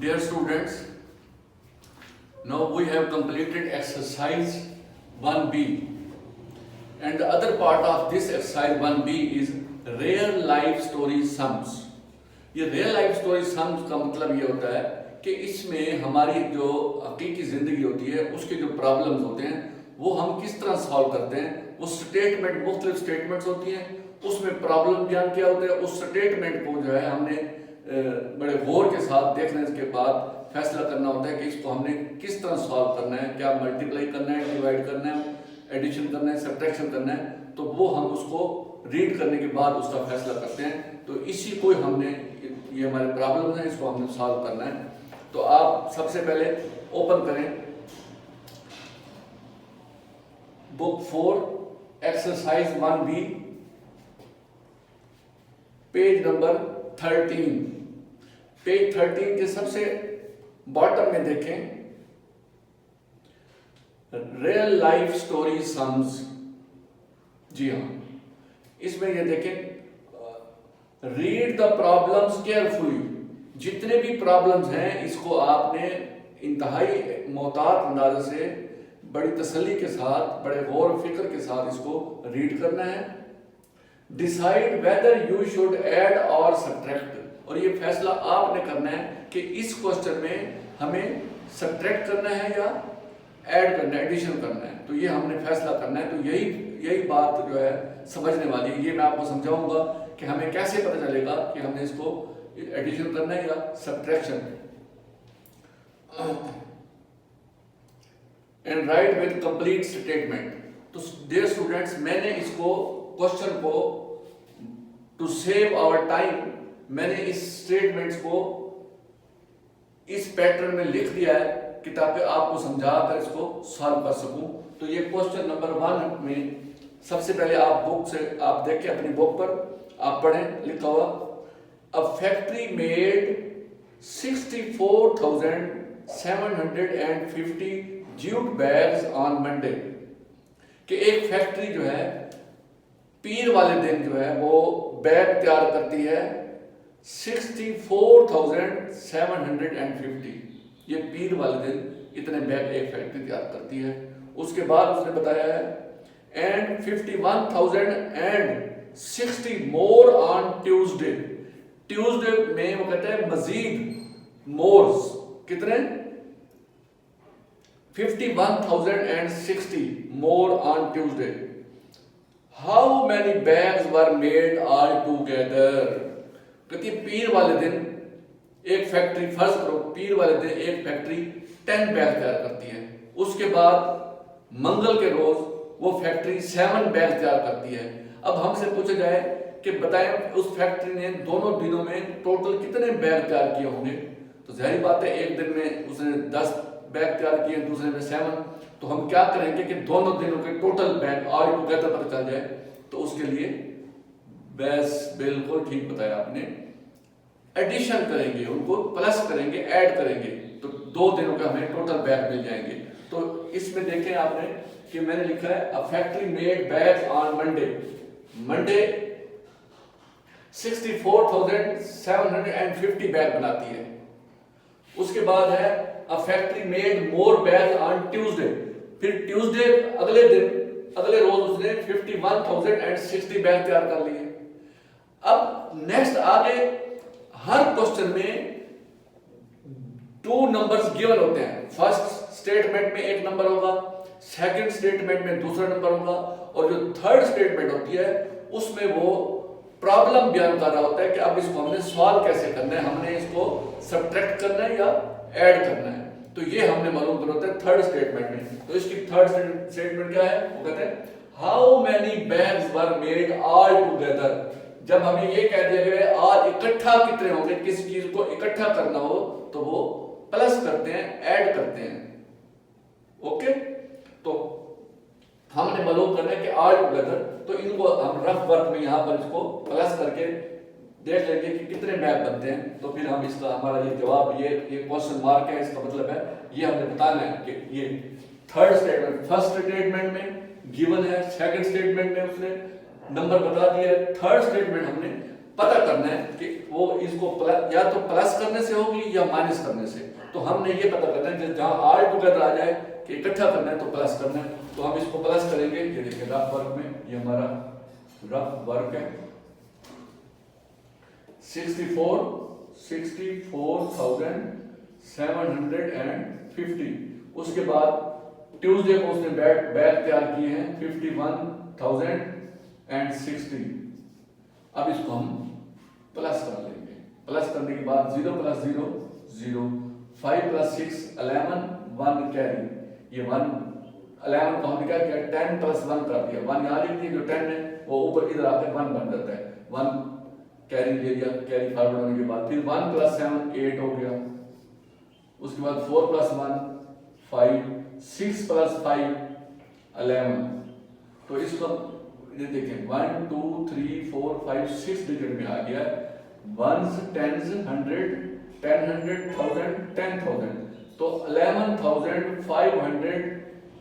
Dear students, now we have completed exercise 1B, and the other part of this exercise 1B is real life story sums. ये real life story sums का मतलब ये होता है कि इसमें हमारी जो हकीकी ज़िंदगी होती है उसके जो प्रॉब्लम्स होते हैं वो हम किस तरह सॉल्व करते हैं। वो स्टेटमेंट मुख्तलिफ स्टेटमेंट्स होती हैं, उसमें प्रॉब्लम बयान किया होता है। उस स्टेटमेंट को जो है हमने बड़े गौर के साथ देखने के बाद फैसला करना होता है कि इसको हमने किस तरह सॉल्व करना है, क्या मल्टीप्लाई करना है, डिवाइड करना है, एडिशन करना है, सब्ट्रैक्शन करना है। तो वो हम उसको रीड करने के बाद उसका फैसला करते हैं। तो इसी को हमने, ये हमारे प्रॉब्लम है, इसको हमने सॉल्व करना है। तो आप सबसे पहले ओपन करें book 4 exercise 1B page number 13। Page 13 के सबसे बॉटम में देखें रियल लाइफ स्टोरी सम्स। जी हाँ, इसमें ये देखें रीड द प्रॉब्लम्स केयरफुली। जितने भी प्रॉब्लम्स हैं इसको आपने इंतहाई मोहतात अंदाजे से बड़ी तसल्ली के साथ, बड़े गौर फिक्र के साथ इसको रीड करना है। Decide whether you should add और सब्ट्रैक्ट। और ये फैसला आपने करना है कि इस क्वेश्चन में हमें सब्ट्रैक्ट करना है या ऐड करना है, एडिशन करना है। तो ये हमने फैसला करना है। तो यही बात जो है समझने वाली है। ये मैं आपको समझाऊंगा कि हमें कैसे पता चलेगा कि हमने इसको एडिशन करना है या subtraction. And right with complete statement. तो डियर स्टूडेंट्स, मैंने इसको क्वेश्चन को टू सेव आवर टाइम, मैंने इस स्टेटमेंट्स को इस पैटर्न में लिख दिया है कि ताकि आपको समझा कर इसको सॉल्व कर सकूं। तो ये क्वेश्चन नंबर 1 में सबसे पहले आप बुक से आप देखें, अपनी बुक पर आप पढ़ें। लिखा हुआ a factory made 64,750 jute bags on Monday. कि एक फैक्ट्री जो है पीर वाले दिन जो है वो बैग तैयार करती है 64,750। ये पीर वाले दिन इतने बैग एक फैक्ट्री तैयार करती है। उसके बाद उसने बताया है and 51,060 more on Tuesday. Tuesday में वो कहते हैं मजीद मोर्स कितने 51,060 more on Tuesday. How many bags were made all together. क्योंकि पीर वाले दिन एक फैक्ट्री, फर्ज करो पीर वाले दिन एक फैक्ट्री 10 बैग तैयार करती है। उसके बाद मंगल के रोज वो फैक्ट्री 7 बैग तैयार करती है। अब हमसे पूछा जाए कि बताएं उस फैक्ट्री ने दोनों दिनों में टोटल कितने बैग तैयार किए होंगे। तो जाहिर बात है एक दिन में उसने 10 बैग तैयार किए, दूसरे में 7। तो हम क्या करेंगे कि दोनों दिनों के टोटल बैग ऑल टुगेदर पता चल जाए। तो उसके लिए बस बिल्कुल ठीक बताया आपने, एडिशन करेंगे, उनको प्लस करेंगे, ऐड करेंगे। तो 2 दिनों के हमें टोटल बैग मिल जाएंगे। तो इसमें देखें आपने कि मैंने लिखा है a factory made bags on Monday. Monday 64,750 bag बनाती है। उसके बाद है a factory made more bag on Tuesday. फिर ट्यूसडे अगले दिन, अगले रोज उसने 51,060 बैग तैयार कर लिए। अब नेक्स्ट आगे हर क्वेश्चन में 2 नंबर्स गिवन होते हैं। फर्स्ट स्टेटमेंट में एक नंबर होगा, सेकंड स्टेटमेंट में दूसरा नंबर होगा, और जो थर्ड स्टेटमेंट होती है उसमें वो प्रॉब्लम बयान कर रहा होता है कि अब इसको हमने सॉल्व कैसे करना है, हमने इसको सब्ट्रैक्ट करना है या ऐड करना है। तो ये हमने मालूम करना होता है थर्ड स्टेटमेंट में। तो इसकी थर्ड स्टेटमेंट क्या है, वो कहते हैं how many bags were made all together. जब हमें ये कह दिया गया आज इकट्ठा कितने होंगे, किसी चीज को इकट्ठा करना हो तो वो प्लस करते हैं, ऐड करते हैं। ओके, तो हमने मालूम करना है कि ऑल टुगेदर। तो इनको हम रफ वर्क में यहां पर इसको प्लस करके देख लेंगे कि कितने बैग बनते हैं। तो फिर हम इसका हमारा ये जवाब, ये क्वेश्चन मार्क है, इसका मतलब है ये हमने बताना है कि ये थर्ड स्टेटमेंट, फर्स्ट स्टेटमेंट में गिवन है, सेकंड स्टेटमेंट में उसने नंबर बता दिया, थर्ड स्टेटमेंट हमने पता करना है कि वो इसको या तो प्लस करने से होगी या माइनस करने से। तो हमने ये पता करना है कि जहां ऑल टुगेदर आ जाए कि इकट्ठा करना है तो प्लस करना है, तो हम इसको प्लस करेंगे। ये देखिए रफ वर्क में ये हमारा रफ वर्क है 64,750। उसके बाद ट्यूसडे को उसने बैग तैयार किए हैं 51,060। अब इसको हम प्लस कर लेंगे। प्लस करने के बाद 0 + 0 0, 5 + 6 11, 1 कैरी। ये 1 11 को हमने क्या किया 10 + 1 कर दिया। 1 यहाँ लिख दिया, जो 10 है वो ऊपर इधर आकर 1 बन जाता है। 1 कैरी ले लिया, कैरी फॉरवर्ड होने के बाद फिर 1 + 7 8 हो गया। उसके बाद 4 + 1 5, 6 + 5 11। तो इसको ये देखें 1 2 3 4 5 6 डिजिट में आ गया। 1s 10s 100 10 100 1000 10,000, तो 11,500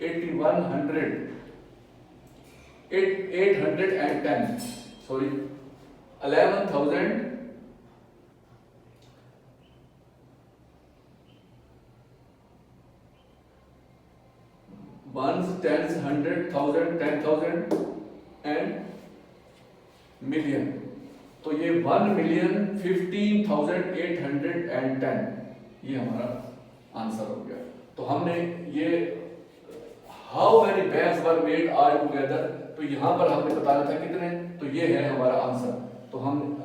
8100 810 sorry 11,000 1s 10s 100 1000 10,000 and million. तो ये 1,15,810 ये हमारा आंसर हो गया। तो हमने ये how many bags were made all together, तो यहां पर हमने बताया था कितने, तो ये है हमारा आंसर। तो हम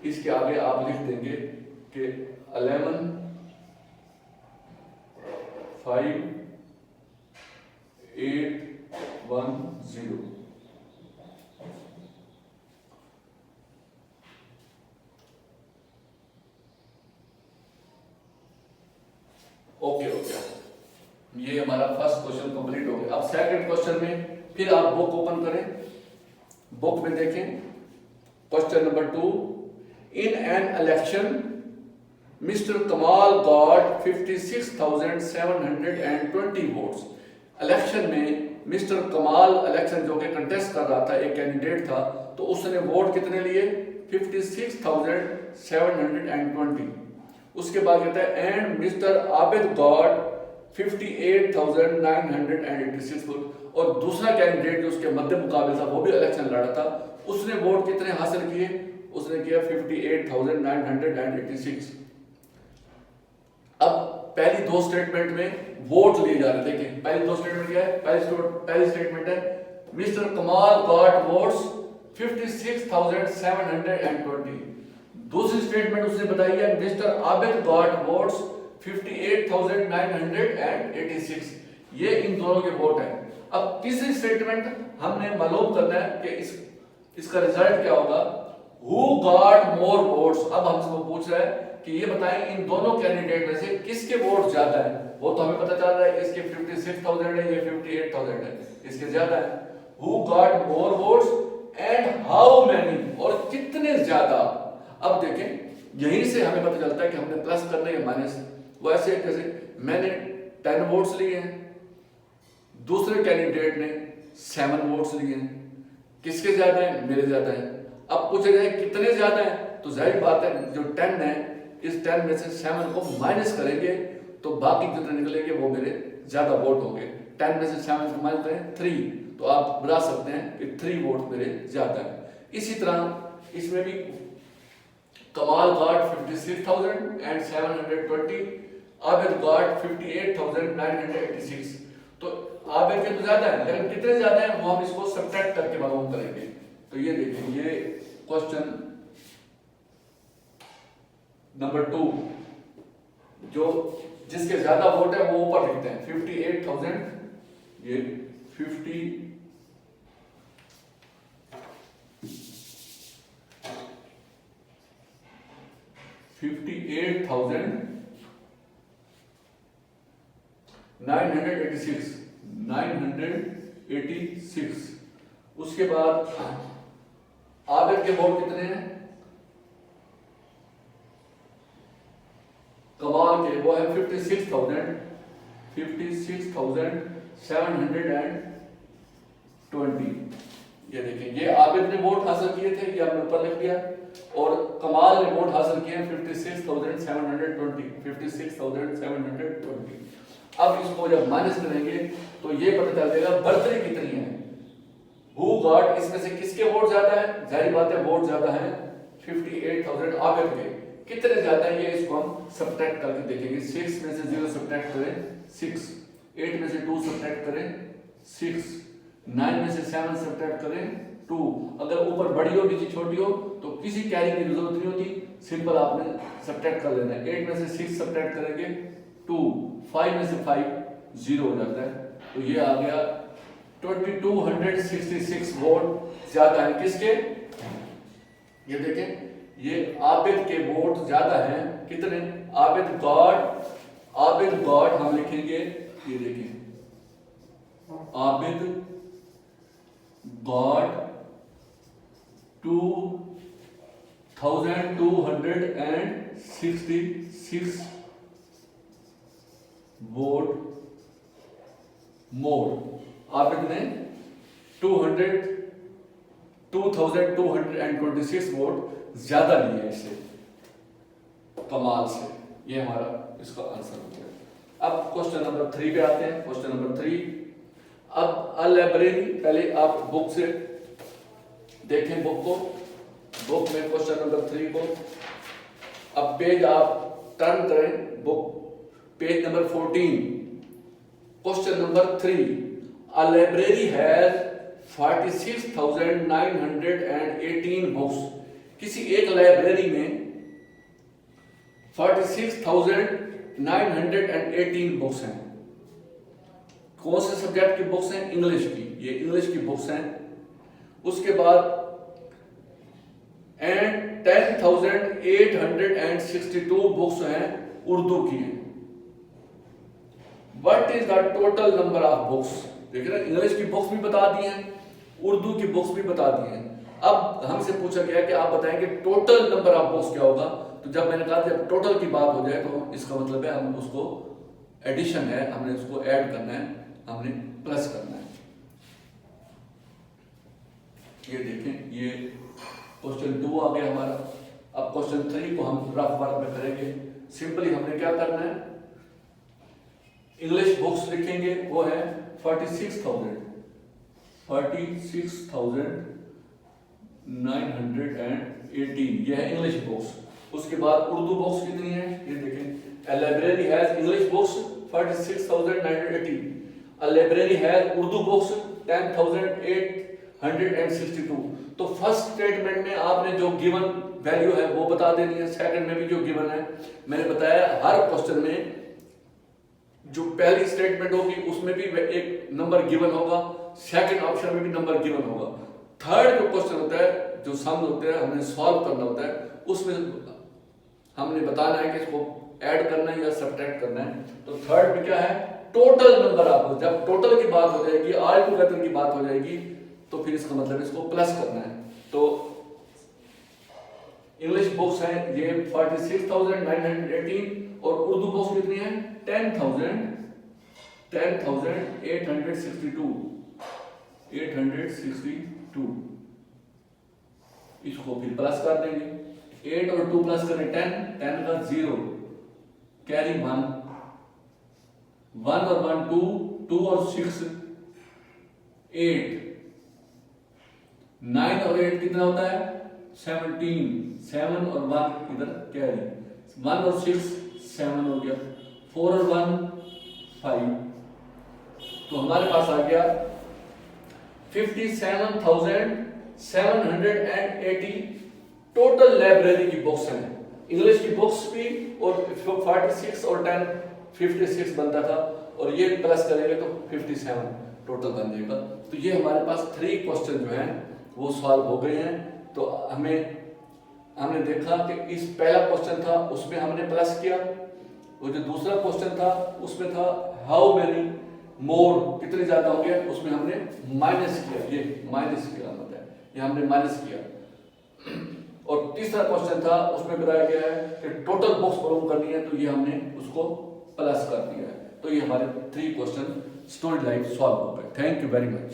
इसके आगे आप लिख देंगे कि 11 5 8 1 0। ओके हो गया, ये हमारा फर्स्ट क्वेश्चन कंप्लीट हो गया। अब सेकंड क्वेश्चन में फिर आप बुक ओपन करें, बुक में देखें question number 2। In an election mister कमाल गॉट 56,720 वोट्स। इलेक्शन में मिस्टर कमाल इलेक्शन जो कि कंटेस्ट कर रहा था, एक कैंडिडेट था, तो उसने वोट कितने लिए 56,720। उसके बाद कहता है and mister Abid got 58,986 vote. और दूसरा कैंडिडेट जो उसके मध्य मुकाबले था, वो भी इलेक्शन लड़ा था, उसने वोट कितने हासिल किए, उसने किया 58,986। अब पहली दो स्टेटमेंट में वोट लिए जा रहे थे। देखिए पहली दो स्टेटमेंट क्या है, पहली स्टेटमेंट है मिस्टर कमाल गॉट वोट्स 56,720। दूसरी स्टेटमेंट उसने बताई है मिस्टर आबिद गॉट वोट्स 58,986। ये इन दोनों के वोट है। अब तीसरी स्टेटमेंट हमने मालूम करना है कि इसका रिजल्ट क्या होगा, हु गॉट मोर वोट्स। अब हमसे पूछ रहा है कि ये बताएं इन दोनों कैंडिडेट में से किसके वोट ज्यादा है। वो तो हमें पता चल रहा है इसके 56,000 है, ये 58,000 है, इसके ज्यादा है। Who got more votes and how many, और कितने ज्यादा। अब देखें यहीं से हमें पता चलता है कि हमने प्लस करना है या माइनस। वो ऐसे कैसे, मैंने 10 वोट्स लिए हैं, दूसरे कैंडिडेट ने 7 वोट्स लिए हैं, किसके ज्यादा है, मेरे ज्यादा है। अब पूछे जाए कितने ज्यादा है, तो जाहिर बात है जो 10 है इस 10 में से 7 को माइनस करेंगे तो बाकी जितने निकलेंगे वो मेरे ज्यादा वोट होंगे। 10 में से 7 को माइनस करें 3, तो आप बता सकते हैं कि 3 वोट मेरे ज्यादा है। इसी तरह इसमें भी कमाल गॉट 56,720, आबिद गॉट 58,986। तो आबिद के तो ज्यादा है, लेकिन कितने ज्यादा है वो हम इसको सब्ट्रैक्ट करके मालूम करेंगे। तो ये देखिए ये क्वेश्चन नंबर 2, जो जिसके ज्यादा वोट है वो ऊपर लिखते हैं 58,000, ये 58,986। उसके बाद आबिद के वोट कितने हैं, कमाल के वो है 56,720। ये देखिए, ये आबिद ने वोट हासिल किए थे, ये हमने ऊपर लिख दिया, और कमाल ने वोट हासिल किए 56,720, 56,720। अब इसको जब माइनस करेंगे तो ये पता चल जाएगा बर्थडे कितनी है। हु गॉट, इसमें से किसके वोट ज्यादा है, जाहिर बात है वोट ज्यादा है 58,000 आबिद के। कितने ज्यादा है ये इसको हम सब्ट्रैक्ट करके देखेंगे। 6 में से 0 सब्ट्रैक्ट करें 6, 8 में से 2 सब्ट्रैक्ट करें 6, 9 में से 7 सब्ट्रैक्ट करें 2। अगर ऊपर बड़ी हो नीचे छोटी हो तो किसी कैरी की जरूरत नहीं होती, सिंपल आपने सब्ट्रैक्ट कर लेना है। 8 में से 6 सब्ट्रैक्ट करेंगे 2, 5 में से 5 0 हो जाता है। तो ये आ गया 2266 वोट ज्यादा है किसके, ये देखें, ये आबिद के वोट ज्यादा हैं। कितने, आबिद गॉड हम लिखेंगे, ये देखिए, आबिद गॉड 2266 वोट मोर। आबिद ने 2226 वोट ज्यादा लिए इससे, कमाल से। ये हमारा इसका आंसर हो गया। अब क्वेश्चन नंबर 3 पे आते हैं। क्वेश्चन नंबर 3, अब अ लाइब्रेरी, पहले आप बुक से देखें बुक को, बुक में क्वेश्चन नंबर 3 को। अब पेज आप टर्न करें, book page number 14, question number 3, a library has 46,918 books. किसी एक लाइब्रेरी में 46,918 बुक्स हैं। कौन से सब्जेक्ट की बुक्स हैं, इंग्लिश की, ये इंग्लिश की बुक्स हैं। उसके बाद एंड 10,862 बुक्स हैं उर्दू की हैं। What is the total number of books, देख रहे हैं, इंग्लिश की बुक्स भी बता दी हैं, उर्दू की बुक्स भी बता दी हैं। अब हमसे पूछा गया कि आप बताएंगे टोटल नंबर ऑफ बुक्स क्या होगा। तो जब मैंने कहा जब टोटल की बात हो जाए तो इसका मतलब है हम उसको एडिशन है, हमने उसको ऐड करना है, हमने प्लस करना है। ये देखें, ये क्वेश्चन 2 आ गया हमारा। अब क्वेश्चन 3 को हम रफ वर्क में करेंगे। सिंपली हमने क्या करना है, इंग्लिश बुक्स लिखेंगे, वो है 46,918, ये है इंग्लिश बुक्स। उसके बाद उर्दू बुक्स कितनी है, ये देखें, a library has English books 46,980, a library has Urdu books 10,862। तो फर्स्ट स्टेटमेंट में आपने जो गिवन वैल्यू है वो बता देनी है, सेकंड में भी जो गिवन है। मैंने बताया हर क्वेश्चन में जो पहली स्टेटमेंट होगी उसमें भी एक नंबर गिवन होगा, सेकंड ऑप्शन में भी नंबर गिवन होगा। थर्ड जो क्वेश्चन होता है, जो सम होते हैं, हमने सॉल्व करना होता है, उसमें हमने बताना है कि इसको ऐड करना है या सब्ट्रैक्ट करना है। तो थर्ड में क्या है, टोटल नंबर ऑफ, जब टोटल की बात हो जाएगी, ऑल टुगेदर की बात हो जाएगी, तो फिर इसका मतलब इसको प्लस करना है। तो इंग्लिश बुक्स हैं ये 46,918 और उर्दू बुक्स कितनी है 10,862। इसको फिर प्लस कर देंगे, 8 और 2 प्लस करें 10, 10 का 0 कैरी 1, 1 और 1 2, 2 और 6 8, 9 और 8 कितना होता है 17, 7 और 1 इधर कैरी, 1 और 6 7 हो गया, 4 और 1 5। तो हमारे पास आ गया 57,780 टोटल लाइब्रेरी की बुक्स हैं। इंग्लिश की बुक्स भी और 46 और 10 56 बनता था, और ये प्लस करेंगे तो 57 टोटल बन जाएगा। तो ये हमारे पास 3 क्वेश्चन जो हैं वो सॉल्व हो गए हैं। तो हमने देखा कि इस पहला क्वेश्चन था उसमें हमने प्लस किया, वो जो दूसरा क्वेश्चन था उसमें था हाउ मेनी मोर, कितने ज्यादा हो गया, उसमें हमने माइनस किया, ये माइनस की अलामत है, ये हमने माइनस किया। और तीसरा क्वेश्चन था उसमें बताया गया है कि टोटल बुक्स मालूम करनी है, तो ये हमने उसको प्लस कर दिया है। तो ये हमारे 3 क्वेश्चन स्टोरी लाइफ सॉल्व हो गए। Thank you very much.